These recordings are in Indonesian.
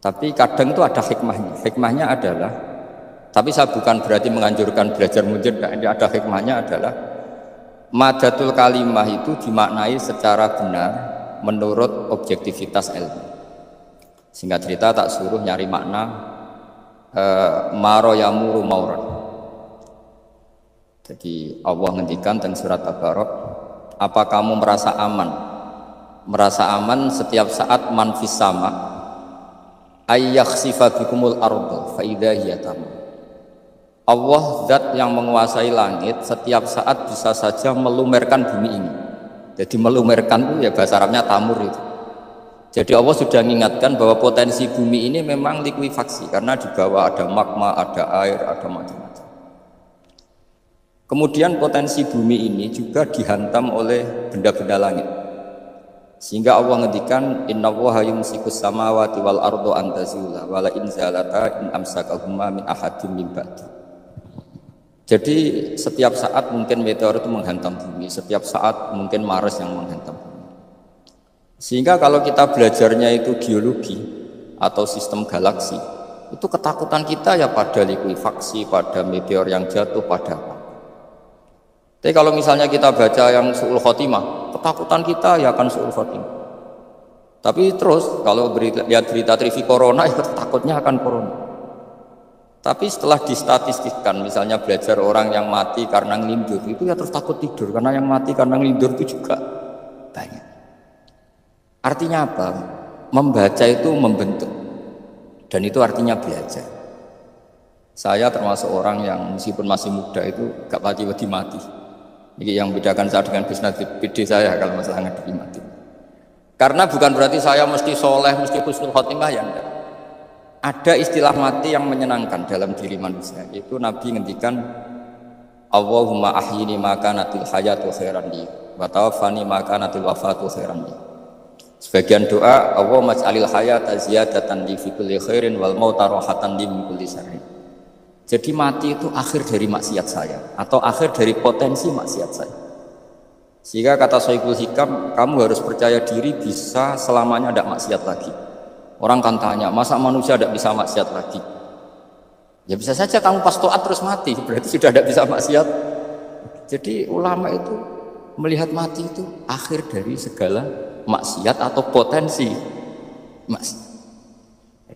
Tapi kadang itu ada hikmahnya. Hikmahnya adalah, tapi saya bukan berarti menganjurkan belajar munjid, ada hikmahnya adalah madatul kalimah itu dimaknai secara benar menurut objektivitas ilmu. Singkat cerita tak suruh nyari makna maro yamuru mauran. Jadi Allah ngendikan tentang surat Tabarok, apa kamu merasa aman? Merasa aman setiap saat manfis sama ayyakhsifa bikumul ardu fa idza hiya tamur. Allah zat yang menguasai langit setiap saat bisa saja melumerkan bumi ini. Jadi melumerkan itu ya bahasa Arabnya tamur itu. Jadi Allah sudah mengingatkan bahwa potensi bumi ini memang likuifaksi karena di bawah ada magma, ada air, ada macam-macam. Kemudian potensi bumi ini juga dihantam oleh benda-benda langit. Sehingga Allah ngendikan innallaha yumsikus samawati wal ardu an tazula wala in zalata in amsakahuma min ahadin min ba'di. Jadi setiap saat mungkin meteor itu menghantam bumi, setiap saat mungkin Mars yang menghantam bumi. Sehingga kalau kita belajarnya itu geologi atau sistem galaksi, itu ketakutan kita ya pada likuifaksi, pada meteor yang jatuh, pada apa. Tapi kalau misalnya kita baca yang su'ul khotimah, ketakutan kita ya akan su'ul khotimah. Tapi terus kalau lihat berita TV corona, ya takutnya akan corona. Tapi setelah distatistikkan, misalnya belajar orang yang mati karena ngelindur, itu ya terus takut tidur, karena yang mati karena ngelindur itu juga banyak. Artinya apa? Membaca itu membentuk, dan itu artinya belajar. Saya termasuk orang yang meskipun masih muda itu gak pati-pati mati. Ini yang membedakan saya dengan bisnis PD saya kalau masalah ngadepi mati. Karena bukan berarti saya mesti soleh, mesti husnul khotimah, ya enggak. Ada istilah mati yang menyenangkan dalam diri manusia. Itu Nabi ngendikan Allahumma ahyini maka natil hayatu khairan li wa tawaffani maka natil wafatu khairan li. Sebagian doa Allahumma ij'alil hayata ziyadatan li fi kulli khairin wal mauta rahatan li min kulli syarrin. Jadi mati itu akhir dari maksiat saya atau akhir dari potensi maksiat saya. Sehingga kata Syekhul Hikam, kamu harus percaya diri bisa selamanya tidak maksiat lagi. Orang kan tanya, masa manusia tidak bisa maksiat lagi? Ya bisa saja kamu pas taat terus mati, berarti sudah tidak bisa maksiat. Jadi ulama itu melihat mati itu akhir dari segala maksiat atau potensi maksiat.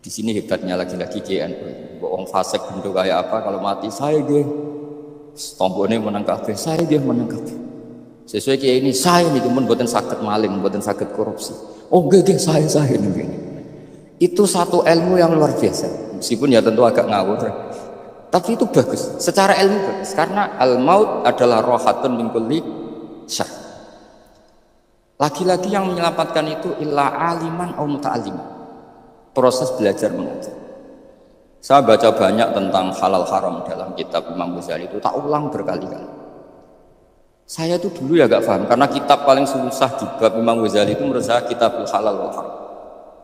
Di sini hebatnya lagi-lagi JNU. Bohong fasik bentuk kayak apa kalau mati saya dia tombone menang kabeh, saya dia menang kabeh. Sesuai kiai ini saya nih mun mboten saged maling, mboten saged korupsi. Oh nggih saya ini. Itu satu ilmu yang luar biasa. Meskipun ya tentu agak ngawur. Tapi itu bagus. Secara ilmu bagus karena al-maut adalah rohatun min kulli syarr. Lagi-lagi yang menyelamatkan itu illa aliman au muta'alliman. Proses belajar mengajar. Saya baca banyak tentang halal haram dalam kitab Imam Ghazali itu, tak ulang berkali-kali. Saya itu dulu ya gak paham karena kitab paling susah di bab Imam Ghazali itu menurut saya kitabul halal wal haram.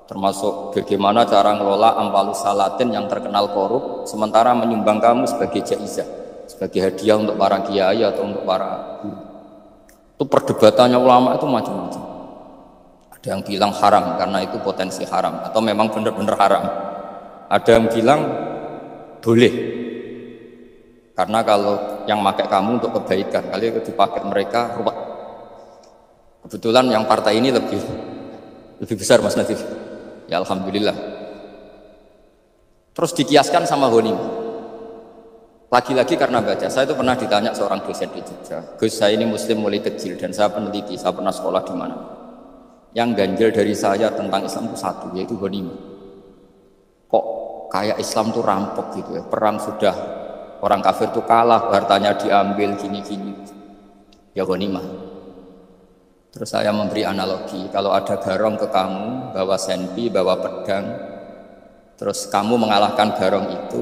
Termasuk bagaimana cara ngelola amwalus salatin yang terkenal korup sementara menyumbang kamu sebagai jaizah, sebagai hadiah untuk para kiai atau untuk para guru. Itu perdebatannya ulama itu macam-macam. Ada yang bilang haram karena itu potensi haram atau memang benar-benar haram. Ada yang bilang boleh karena kalau yang pakai kamu untuk kebaikan, kali dipakai mereka ruwet. Kebetulan yang partai ini lebih besar Mas Nadif. Ya alhamdulillah. Terus dikiaskan sama ghanimah. Lagi-lagi karena baca, saya itu pernah ditanya seorang dosen di Jogja. Gus, saya ini muslim mulai kecil dan saya peneliti, saya pernah sekolah di mana. Yang ganjil dari saya tentang Islam itu satu, yaitu ghanimah. Kok kayak Islam itu rampok gitu ya, perang sudah orang kafir itu kalah, hartanya diambil gini-gini. Ya ghanimah. Terus saya memberi analogi, kalau ada garong ke kamu, bawa senpi, bawa pedang, terus kamu mengalahkan garong itu,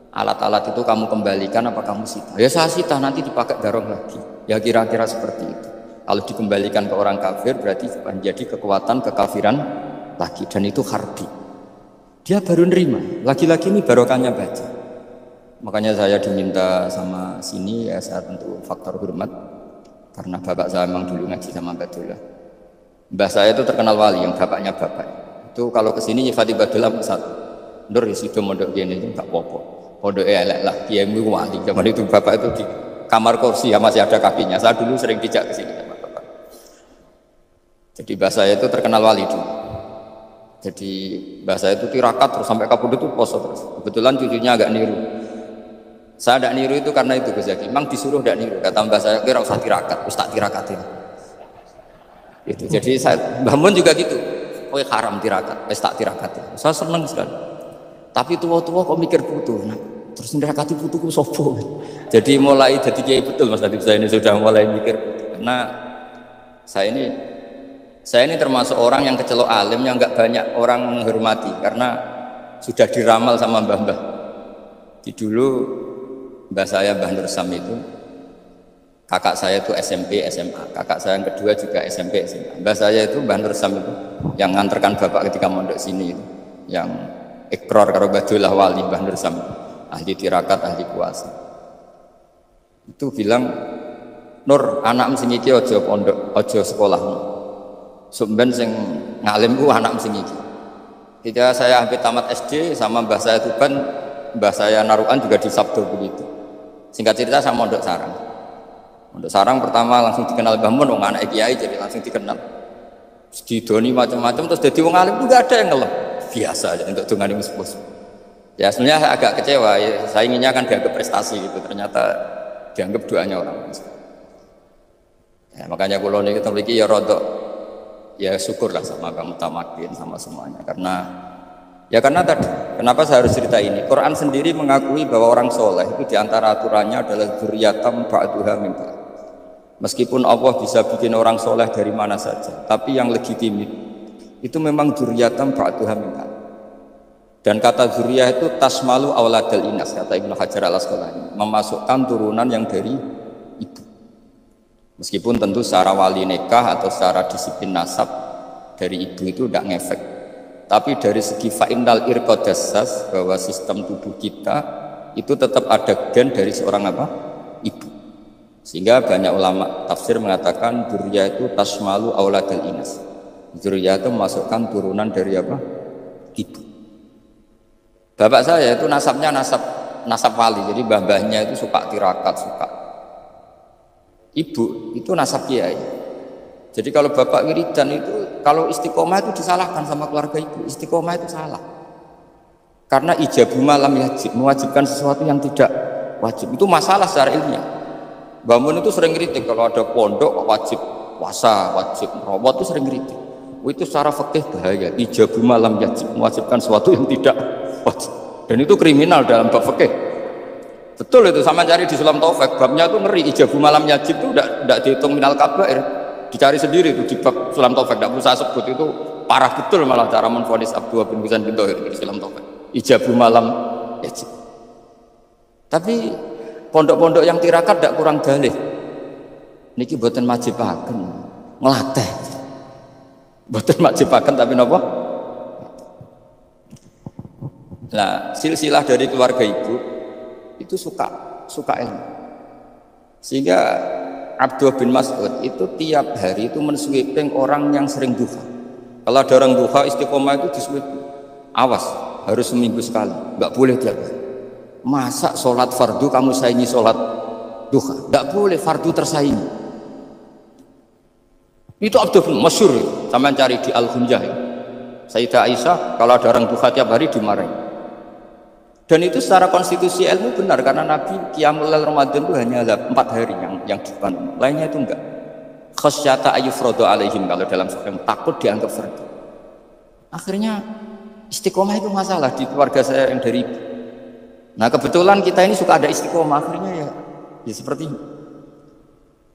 alat-alat itu kamu kembalikan apa kamu sita? Ya saya sita, nanti dipakai garong lagi. Ya kira-kira seperti itu. Kalau dikembalikan ke orang kafir berarti menjadi kekuatan kekafiran lagi, dan itu harbi. Dia baru nerima, lagi-lagi ini barokahnya baca. Makanya saya diminta sama sini, ya saya tentu faktor hormat. Karena bapak saya memang dulu ngaji sama Abdullah. Mbah saya itu terkenal wali, yang bapaknya bapak. Itu kalau kesini nyifati Badullah satu. Nur sudah mondok gini itu nggak apa-apa. Pondok elek lah, kiaimu wali. Zaman itu bapak itu di kamar kursi ya masih ada kakinya. Saya dulu sering dijak ke sini sama bapak. Jadi bahasa itu terkenal wali dulu. Jadi bahasa itu tirakat terus sampai kabudut itu poso terus. Kebetulan cucunya agak niru. Saya tidak niru itu karena itu Gus Zaki. Memang disuruh tidak niru. Kata mbak saya kira usah tirakat, ustaz tirakatin. Itu. Jadi saya bangun juga gitu. Oh haram tirakat, tak tirakat. Saya senang sekali. Tapi tua-tua kok mikir putu. Nah, terus tirakati putuku sopo. Jadi mulai jadi kiai betul Mas Nadib, saya ini sudah mulai mikir putu. Karena saya ini termasuk orang yang kecelok alim yang nggak banyak orang menghormati karena sudah diramal sama mbah-mbah. Di dulu mbah saya Mbah Nur Sam itu kakak saya itu SMP SMA, kakak saya yang kedua juga SMP SMA. Mbah saya itu Mbah Nur Sam itu yang nganterkan bapak ketika mondok sini itu, yang ikrar karo Badullah wali Mbah Nur Sam, ahli tirakat, ahli puasa. Itu bilang, Nur, anak sing iki aja pondok, aja sekolah. Sumben sing ngalim ku anak sing iki. Ketika saya hampir tamat SD sama mbah saya Tuban, mbah saya Narukan juga di Sabdo begitu. Singkat cerita saya mondok sarang. Mondok sarang pertama langsung dikenal Mbah Mun, wong anak kiai jadi langsung dikenal. Didoni macam-macam terus jadi wong alim juga ada yang ngelem. Biasa aja untuk dongani muspus. Ya sebenarnya saya agak kecewa ya, saya inginnya kan dianggap prestasi gitu, ternyata dianggap doanya orang. Ya, makanya kalau ini kita memiliki ya rodok, ya syukurlah sama kamu tamakin sama semuanya karena tadi kenapa saya harus cerita ini. Quran sendiri mengakui bahwa orang soleh itu diantara aturannya adalah dzurriyyatan ba'duha min ba'd. Meskipun Allah bisa bikin orang soleh dari mana saja, tapi yang legitimit itu memang dzurriyyatan ba'duha min ba'd. Dan kata dzurriyah itu tasmalu auladal inas, kata Ibnu Hajar al-Asqalani, memasukkan turunan yang dari ibu. Meskipun tentu secara wali nikah atau secara disiplin nasab dari ibu itu tidak ngefek. Tapi dari segi fa'innal irqadassas, bahwa sistem tubuh kita itu tetap ada gen dari seorang apa? Ibu. Sehingga banyak ulama tafsir mengatakan dzurriyah itu tasmalu auladal inas. Dzurriyah itu memasukkan turunan dari apa? Ibu. Bapak saya itu nasabnya nasab wali, jadi mbah-mbahnya itu suka tirakat, suka. Ibu itu nasab kiai. Jadi kalau bapak wiridan itu, kalau istiqomah itu disalahkan sama keluarga ibu. Istiqomah itu salah. Karena ijabu malam yajib, mewajibkan sesuatu yang tidak wajib. Itu masalah secara ilmiah. Mbah Mun itu sering kritik kalau ada pondok wajib puasa, wajib merawat itu sering kritik. Itu secara fikih bahaya. Ijabu malam yajib, mewajibkan sesuatu yang tidak wajib. Dan itu kriminal dalam bab fikih. Betul itu, sama cari di Sulam Taufik, babnya itu ngeri. Ijabu malam yajib itu tidak dihitung minal kabair, dicari sendiri itu di bab Sulam Taufik, tidak usah sebut, itu parah betul malah cara menvonis Abdullah bin Husain bin Thohir di Sulam Taufik. Ijabu malam yajib. Tapi pondok-pondok yang tirakat tidak kurang dalih. Niki boten majibaken, ngelatih. Boten majibaken tapi napa? Nah, silsilah dari keluarga ibu itu suka ilmu. Sehingga Abdullah bin Mas'ud itu tiap hari itu mensweeping orang yang sering duha. Kalau ada orang duha istiqomah itu disweeping. Awas, harus seminggu sekali, nggak boleh tiap hari. Masa sholat fardu kamu saingi sholat duha? Nggak boleh, fardu tersaingi. Itu Abdullah bin masyhur, sama cari di Al-Hunjah. Sayyidah Aisyah kalau ada orang duha tiap hari dimarahi. Dan itu secara konstitusi ilmu benar, karena Nabi Qiyamul Lail Ramadan itu hanya 4 hari yang dipan, lainnya itu enggak. Khasyata ayyufradu alaihim, kalau dalam film takut dianggap fardu. Akhirnya istiqomah itu masalah di keluarga saya yang dari ibu. Nah kebetulan kita ini suka ada istiqomah, akhirnya ya seperti ini.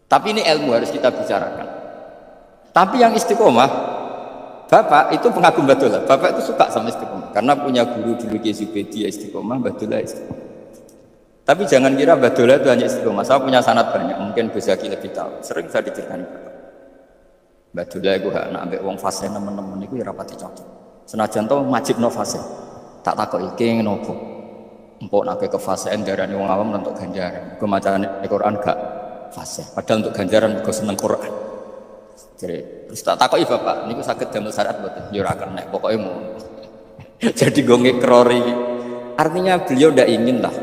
Tapi ini ilmu harus kita bicarakan. Tapi yang istiqomah, Bapak itu pengagum Badullah. Bapak itu suka sama istiqomah karena punya guru dulu Kiai Zubedi istiqomah, Badullah istiqomah. Tapi jangan kira Badullah itu hanya istiqomah. Saya punya sanad banyak, mungkin Gus Zaki lebih tahu. Sering saya diceritakan Bapak. Badullah itu hak nak ambek wong fase nemen-nemen iku ya rapati cocok. Senajan to majibno fase. Tak takoki iki ngopo. Empuk nak ke faseen darani wong awam untuk ganjaran. Kemacane Quran gak fase. Padahal untuk ganjaran mergo seneng Quran. Jadi terus tak takoki bapak, niku saged damel syariat mboten? Ya ora kena, pokoke ngono. Jadi gue ngekrori. Artinya beliau tidak ingin lah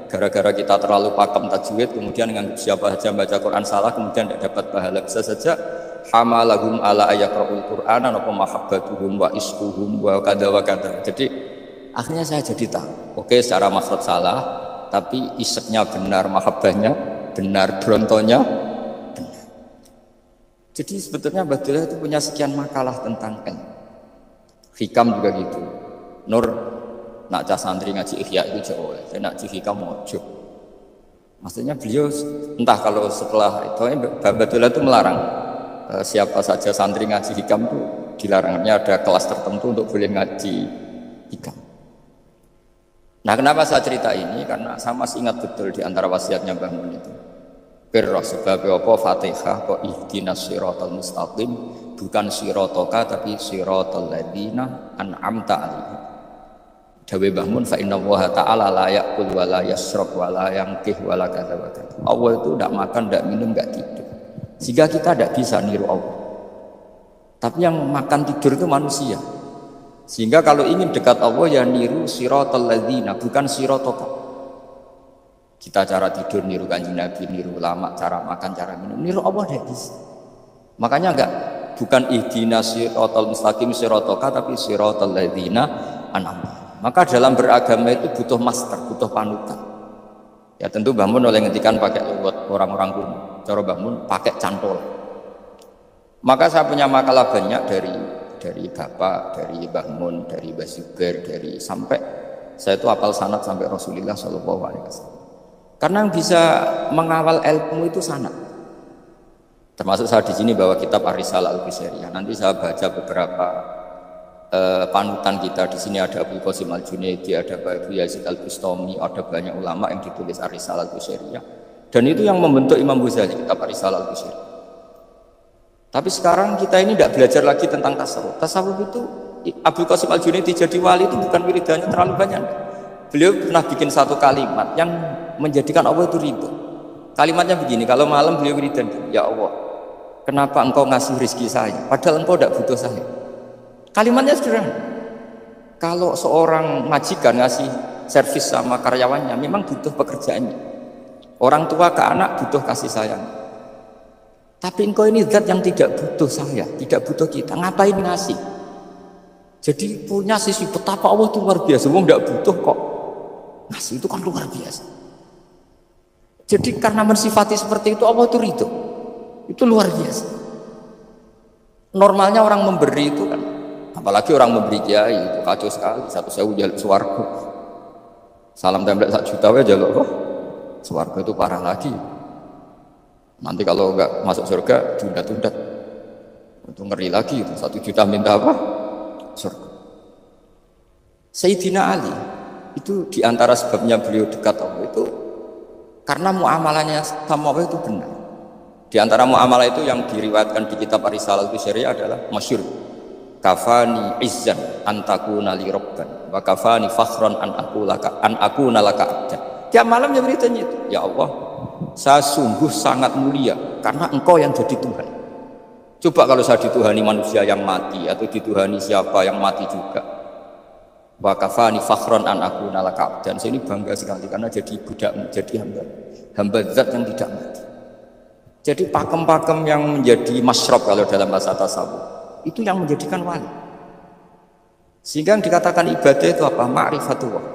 gara-gara kita terlalu pakem tajwid kemudian nganggap siapa saja baca Quran salah kemudian tidak dapat pahala. Bisa saja hamalahum ala ayakra'ul Qur'ana napa mahabbatuhum wa iskuhum wa kada wa kada. Jadi akhirnya saya jadi tahu. Oke, secara makhraj salah, tapi iseknya benar, mahabbahnya benar, brontonya benar. Jadi sebetulnya Mbah Dullah itu punya sekian makalah tentang ilmu. Hikam juga gitu. Nur nak cah santri ngaji Ihya itu jauh, saya nak ngaji Hikam mojo. Maksudnya beliau entah kalau setelah itu Mbah Dullah itu melarang siapa saja santri ngaji Hikam itu dilarangnya ada kelas tertentu untuk boleh ngaji Hikam. Nah, kenapa saya cerita ini? Karena saya masih ingat betul di antara wasiatnya Mbah Mun itu. Pirroh sebab apa Fatihah kok ihdinas siratal mustaqim, bukan siratoka tapi siratal ladzina an'amta alaihim. Dawe Mbah Mun fa inna Allaha ta'ala la ya'kul wa la yashrab wa la yanqih wa la kadza wa kadza. Allah itu tidak makan, tidak minum, tidak tidur. Sehingga kita tidak bisa niru Allah. Tapi yang makan tidur itu manusia. Sehingga kalau ingin dekat Allah ya niru siratal ladzina, bukan siratoka. Kita cara tidur niru Kanjeng Nabi, niru ulama, cara makan, cara minum, niru Allah tidak bisa. Makanya bukan ihdinas siratal mustaqim siratoka tapi siratal ladzina an'amta. Maka dalam beragama itu butuh master, butuh panutan. Ya tentu Mbah Mun oleh ngendikan pakai luwet orang-orang kuno. Cara Mbah Mun pakai cantol. Maka saya punya makalah banyak dari Bapak, dari Mbah Mun, dari Mbah Zubair, dari sampai saya itu hafal sanad sampai Rasulullah Shallallahu Alaihi Wasallam. Karena yang bisa mengawal ilmu itu sanad. Termasuk saya di sini bawa kitab Ar-Risalah Al-Qusairiyah. Nanti saya baca beberapa panutan kita. Di sini ada Abu Qasim Al-Junaidi, ada Abu Yazid Al-Bustami, ada banyak ulama yang ditulis Ar-Risalah Al-Qusairiyah. Dan itu yang membentuk Imam Ghazali, kitab Ar-Risalah Al-Qusairiyah. Tapi sekarang kita ini tidak belajar lagi tentang tasawuf. Tasawuf itu Abu Qasim Al-Junaidi jadi wali itu bukan wiridannya terlalu banyak. Beliau pernah bikin satu kalimat yang menjadikan Allah itu ridho. Kalimatnya begini, kalau malam beliau wiridan, ya Allah, kenapa engkau ngasih rezeki saya padahal engkau tidak butuh saya. Kalimatnya sederhana. Kalau seorang majikan ngasih servis sama karyawannya memang butuh pekerjaannya. Orang tua ke anak butuh kasih sayang. Tapi engkau ini zat yang tidak butuh saya, tidak butuh kita, ngapain ngasih? Jadi punya sisi betapa Allah itu luar biasa. Wong tidak butuh kok ngasih, itu kan luar biasa. Jadi karena mensifati seperti itu Allah itu ridho. Itu luar biasa. Normalnya orang memberi itu kan, apalagi orang memberi kiai itu kacau sekali. 1.000 jaluk swarga. Salam template 1 juta aja jaluk kok. Swarga itu parah lagi. Nanti kalau enggak masuk surga tunda-tunda. Itu ngeri lagi itu. 1 juta minta apa? Surga. Sayyidina Ali itu diantara sebabnya beliau dekat Allah itu karena muamalahnya sama Allah itu benar. Di antara muamalah itu yang diriwayatkan di kitab Ar-Risalah Al-Qusairiyah adalah masyhur. Kafani izzan antakuna li rabban wa kafani fakhran an akuna laka abdan. Tiap malam yang beritanya itu, ya Allah, saya sungguh sangat mulia karena engkau yang jadi Tuhan. Coba kalau saya dituhani manusia yang mati atau dituhani siapa yang mati juga. Wa kafani fakhran an akuna laka abdan. Saya ini bangga sekali karena jadi budak, jadi hamba zat yang tidak mati. Jadi pakem-pakem yang menjadi masyrab kalau dalam bahasa tasawuf itu yang menjadikan wali. Sehingga yang dikatakan ibadah itu apa? Ma'rifatullah,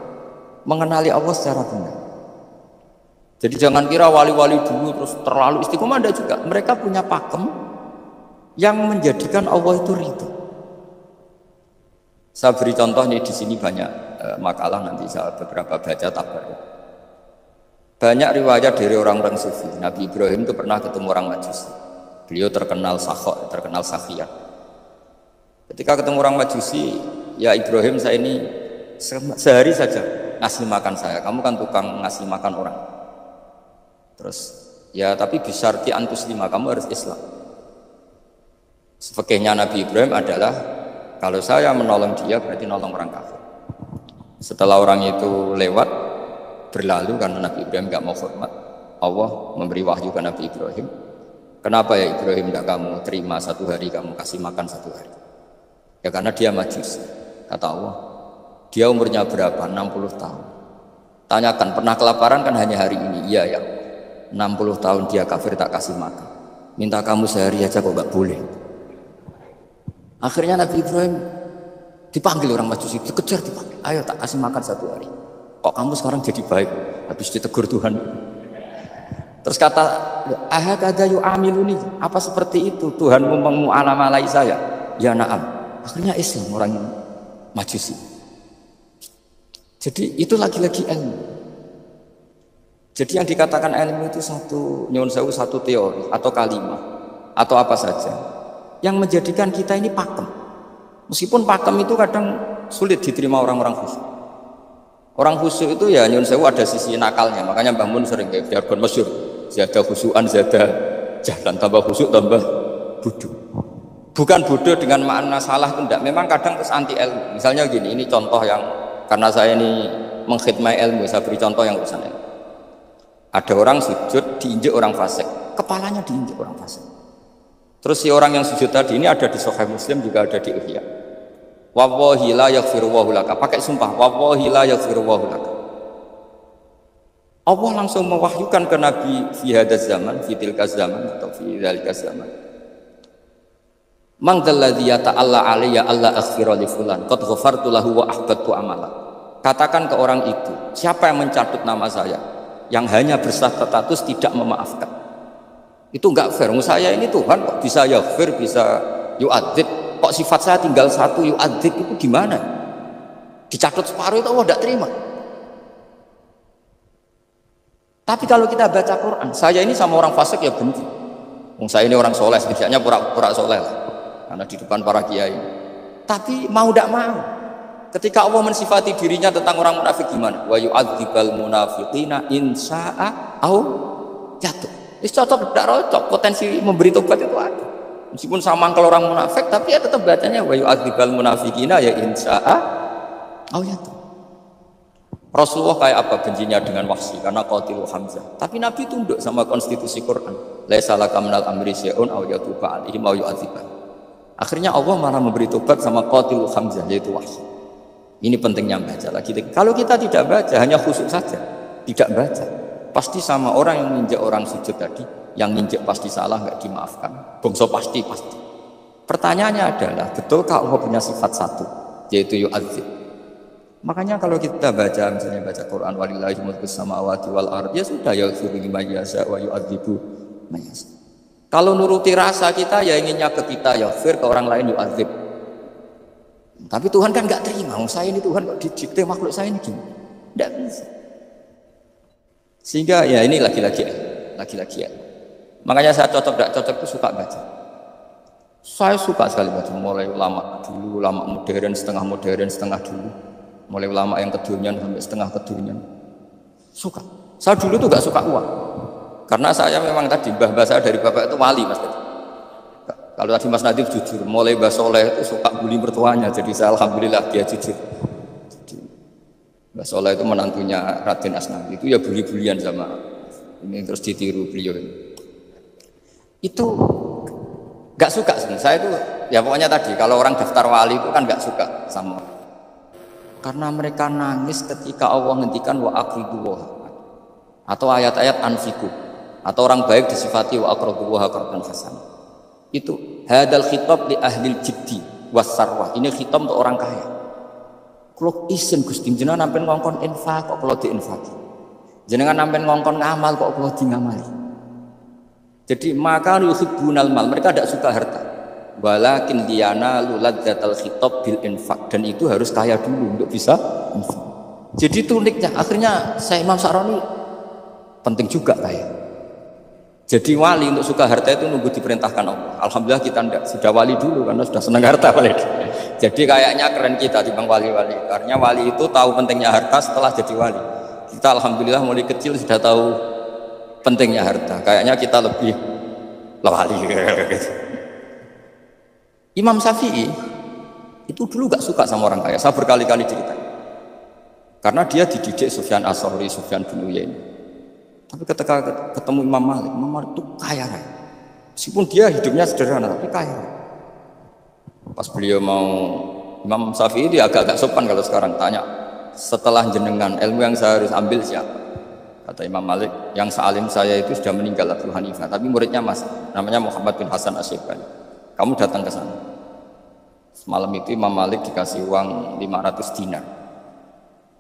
mengenali Allah secara benar. Jadi jangan kira wali-wali dulu terus terlalu istiqomah, ada juga. Mereka punya pakem yang menjadikan Allah itu ridho. Saya beri contoh nih, di sini banyak makalah, nanti saya beberapa baca tabar. Banyak riwayat dari orang-orang sufi. Nabi Ibrahim itu pernah ketemu orang Majusi. Beliau terkenal sakhok, terkenal sakhiyah. Ketika ketemu orang Majusi, ya Ibrahim, saya ini sehari saja ngasih makan saya. Kamu kan tukang ngasih makan orang. Terus, ya tapi bisyarti antuslima, kamu harus Islam. Fikihnya Nabi Ibrahim adalah kalau saya menolong dia berarti nolong orang kafir. Setelah orang itu lewat berlalu karena Nabi Ibrahim nggak mau hormat, Allah memberi wahyu ke Nabi Ibrahim. Kenapa ya Ibrahim tidak kamu terima 1 hari, kamu kasih makan 1 hari? Ya karena dia majusi. Kata Allah, dia umurnya berapa? 60 tahun. Tanyakan, pernah kelaparan kan hanya hari ini? Iya ya. 60 tahun dia kafir tak kasih makan. Minta kamu sehari aja kok gak boleh. Akhirnya Nabi Ibrahim dipanggil orang majusi, dikejar dipanggil. Ayo tak kasih makan 1 hari. Kok kamu sekarang jadi baik? Habis ditegur Tuhan. Terus kata, ahakada yu'amiluni, apa seperti itu Tuhanmu mengu'alamalai saya? Ya na'am. Akhirnya Islam orang yang majusi. Jadi itu lagi-lagi ilmu. Jadi yang dikatakan ilmu itu satu teori atau kalimat atau apa saja yang menjadikan kita ini pakem. Meskipun pakem itu kadang sulit diterima orang-orang khusyuk. Orang khusyuk itu ya nyun sewu ada sisi nakalnya, makanya Mbah Mun sering kayak jargon masyhur, zada khusyuan zada jalan, tambah khusyuk tambah bodoh. Bukan bodoh dengan makna salah itu enggak, memang kadang terus anti ilmu. Misalnya gini, ini contoh yang karena saya ini mengkhidmati ilmu, saya beri contoh yang urusan ilmu. Ada orang sujud diinjek orang fasik, kepalanya diinjek orang fasik. Terus si orang yang sujud tadi ini ada di Sahih Muslim, juga ada di Ihya. Wallahi la yaghfirullahu laka, pakai sumpah, wallahi la yaghfirullahu laka. Allah langsung mewahyukan ke Nabi fi hadzal zaman, fi tilka zaman atau fi dzalika zaman. Man dzalladzi yata'alla alayya alla aghfira li fulan qad ghafartu lahu wa ahbattu amala. Katakan ke orang itu, siapa yang mencatut nama saya yang hanya berstatus tidak memaafkan? Itu enggak fair. Saya ini Tuhan kok bisa yaghfir, bisa yu'adzib. Kok sifat saya tinggal 1 yu'adzib, itu gimana? Dicatut separuh itu Allah tidak terima. Tapi kalau kita baca Quran, saya ini sama orang fasik ya benci. Saya ini orang soleh, setidaknya pura-pura soleh lah, karena di depan para kiai. Tapi mau tidak mau, ketika Allah mensifati dirinya tentang orang munafik gimana? Wa yu'adzibal munafiqina in sya'a au jatuh. Ini cocok tidak cocok, potensi memberi tobat itu ada. Meskipun sama kalau orang munafik, tapi ya tetap bacanya wa yu'adzibal munafiqina ya in sya'a au jatuh. Rasulullah kayak apa bencinya dengan Wahsy karena qatilu Hamzah. Tapi Nabi tunduk sama konstitusi Quran. Laisa laka minal amri syai'un aw yatuba alaihim aw yu'adzibah. Akhirnya Allah malah memberi tobat sama qatilu Hamzah, yaitu Wahsy. Ini pentingnya baca lagi. Kalau kita tidak baca, hanya khusyuk saja, tidak baca, pasti sama orang yang nginjek orang sujud tadi, yang nginjek pasti salah, nggak dimaafkan. Bongso pasti. Pertanyaannya adalah, betulkah Allah punya sifat 1, yaitu yu'adzib? Makanya kalau kita baca, misalnya baca Quran, walillahi mulkus samawati wal ardh, ya sudah, yaghfiru liman yasha wa yu'adzibu man yasha. Kalau nuruti rasa kita, ya inginnya ke kita yaghfir, ke orang lain yu'adzib. Tapi Tuhan kan nggak terima. Saya ini Tuhan kok didikte makhluk saya ini gini, nggak bisa. Sehingga ya ini lagi-lagi ya. Makanya saya cocok nggak cocok itu suka baca. Saya suka sekali baca, mulai ulama dulu, ulama modern, setengah dulu. Mulai ulama yang kedunian sampai setengah kedunian. Suka. Saya dulu tuh gak suka uang. Karena saya memang tadi mbah saya dari bapak itu wali Mas tadi. Kalau tadi Mas Nadif jujur, mulai Mbah Soleh itu suka bully mertuanya. Jadi saya alhamdulillah dia jujur. Jadi Mbah Soleh itu menantunya Raden Asnawi, itu ya bully-bulian sama ini, terus ditiru beliau ini. Itu gak suka sih. Saya itu ya pokoknya tadi kalau orang daftar wali itu kan gak suka sama. Karena mereka nangis ketika Allah menghentikan wa aqridu atau ayat-ayat anfiku, atau orang baik disifati wa aqridu qardan hasan. Itu hadal khitab li ahlil jiddi wasarwah. Ini khitab untuk orang kaya. Kalau isin Gusti jenengan nampen ngongkon infak kok kalau diinfaki. Jenengan nampen ngongkon ngamal kok kalau di ngamali. Jadi maka yuhibbunal mal, mereka tidak suka harta. Walakin liyana luladzatal khitab bil infak, dan itu harus kaya dulu untuk bisa infak. Jadi itu uniknya. Akhirnya saya Imam Sa'roni penting juga kaya. Jadi wali untuk suka harta itu nunggu diperintahkan Allah. Alhamdulillah kita tidak, sudah wali dulu karena sudah senang harta wali. Jadi kayaknya keren kita dibanding wali-wali. Karena wali itu tahu pentingnya harta setelah jadi wali. Kita alhamdulillah mulai kecil sudah tahu pentingnya harta. Kayaknya kita lebih wali. Imam Syafi'i itu dulu gak suka sama orang kaya. Saya berkali-kali cerita. Karena dia dididik Sufyan As-Tsauri, Sufyan bin Uyainah. Tapi ketika ketemu Imam Malik itu kaya raya. Meskipun dia hidupnya sederhana tapi kaya. Pas beliau mau Imam Syafi'i dia agak-agak sopan kalau sekarang tanya, setelah jenengan ilmu yang saya harus ambil siapa? Kata Imam Malik, yang sealim saya itu sudah meninggal Abu Hanifah, tapi muridnya masih, namanya Muhammad bin Hasan Asy-Syaibani. Kamu datang ke sana. Semalam itu Imam Malik dikasih uang 500 dinar.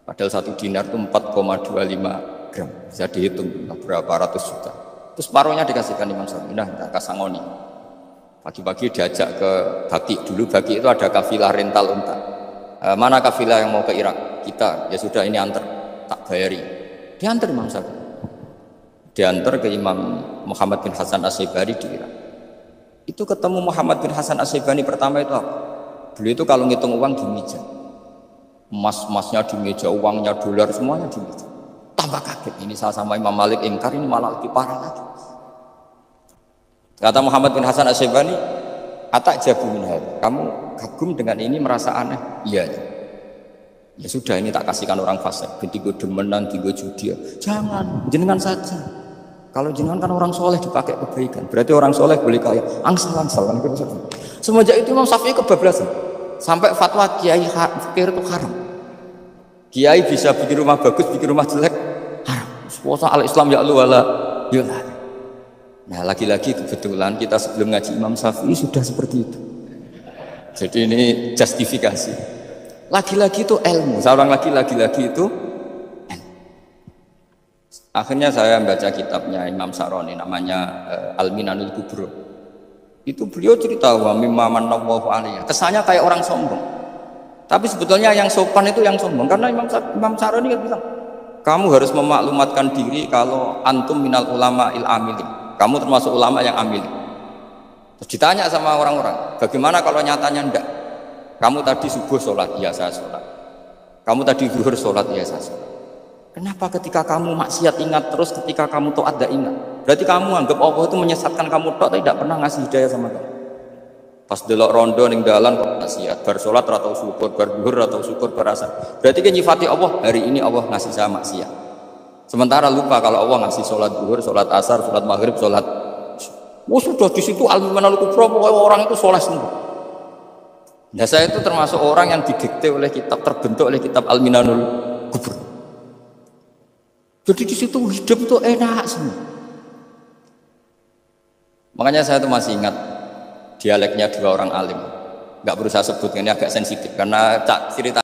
Padahal 1 dinar itu 4,25 gram. Bisa dihitung berapa ratus juta. Terus paruhnya dikasihkan Imam Syafi'i. Nah, kasangoni. Pagi-pagi diajak ke Baki. Dulu Baki itu ada kafilah rental unta. Mana kafilah yang mau ke Irak? Kita. Ya sudah, ini antar. Tak bayari. Diantar Imam Syafi'i. Diantar ke Imam Muhammad bin Hasan Asy-Syaibani di Irak. Itu ketemu Muhammad bin Hasan Asy-Syaibani pertama itu apa? Beliau itu kalau ngitung uang di meja. Emas-emasnya di meja, uangnya dolar semuanya di meja. Tambah kaget, ini saya sama Imam Malik ingkar, ini malah lebih parah lagi. Kata Muhammad bin Hasan Asy-Syaibani, atak jabu minhal, kamu kagum dengan ini merasa aneh? Iya. Ya sudah, ini tak kasihkan orang fasik, tiga demenan, tiga judi. Jangan, jenengan saja. Kalau jenengan kan orang soleh dipakai kebaikan, berarti orang soleh boleh kaya. Angsal-angsal. Semenjak itu Imam Syafi'i kebablasan, sampai fatwa kiai fikir itu haram. Kiai bisa bikin rumah bagus, bikin rumah jelek, haram. Puasa al-Islam ya Allah wala ya. Nah, lagi-lagi kebetulan kita sebelum ngaji Imam Syafi'i sudah seperti itu. Jadi ini justifikasi. Lagi-lagi itu ilmu. Seorang lagi-lagi itu ilmu. Akhirnya saya membaca kitabnya Imam Saroni namanya Al-Minanul Kubro. Itu beliau cerita wa mimma manallahu alaihi. Kesannya kayak orang sombong. Tapi sebetulnya yang sopan itu yang sombong, karena Imam Saroni kan bilang, kamu harus memaklumatkan diri kalau antum minal ulama il amili. Kamu termasuk ulama yang amili. Terus ditanya sama orang-orang, bagaimana kalau nyatanya enggak? Kamu tadi subuh sholat, ya saya sholat. Kamu tadi zuhur sholat, ya saya sholat. Kenapa ketika kamu maksiat ingat terus, ketika kamu taat tidak ingat? Berarti kamu anggap Allah itu menyesatkan kamu tok, tapi tidak pernah ngasih hidayah sama kamu. Pas delok rondo ning dalan kok maksiat, bar sholat atau syukur, bar zuhur atau syukur, bar asar. Berarti kan nyifati Allah, hari ini Allah ngasih saya maksiat. Sementara lupa kalau Allah ngasih sholat zuhur, sholat asar, sholat maghrib, sholat. Sudah di situ Al-Minanul Kubro, orang itu soleh semua. Nah, saya itu termasuk orang yang didikte oleh kitab, terbentuk oleh kitab Al-Minanul Kubro. Jadi di situ hidup itu enak semua. Makanya saya itu masih ingat dialeknya dua orang alim. Nggak berusaha sebut, ini agak sensitif karena cerita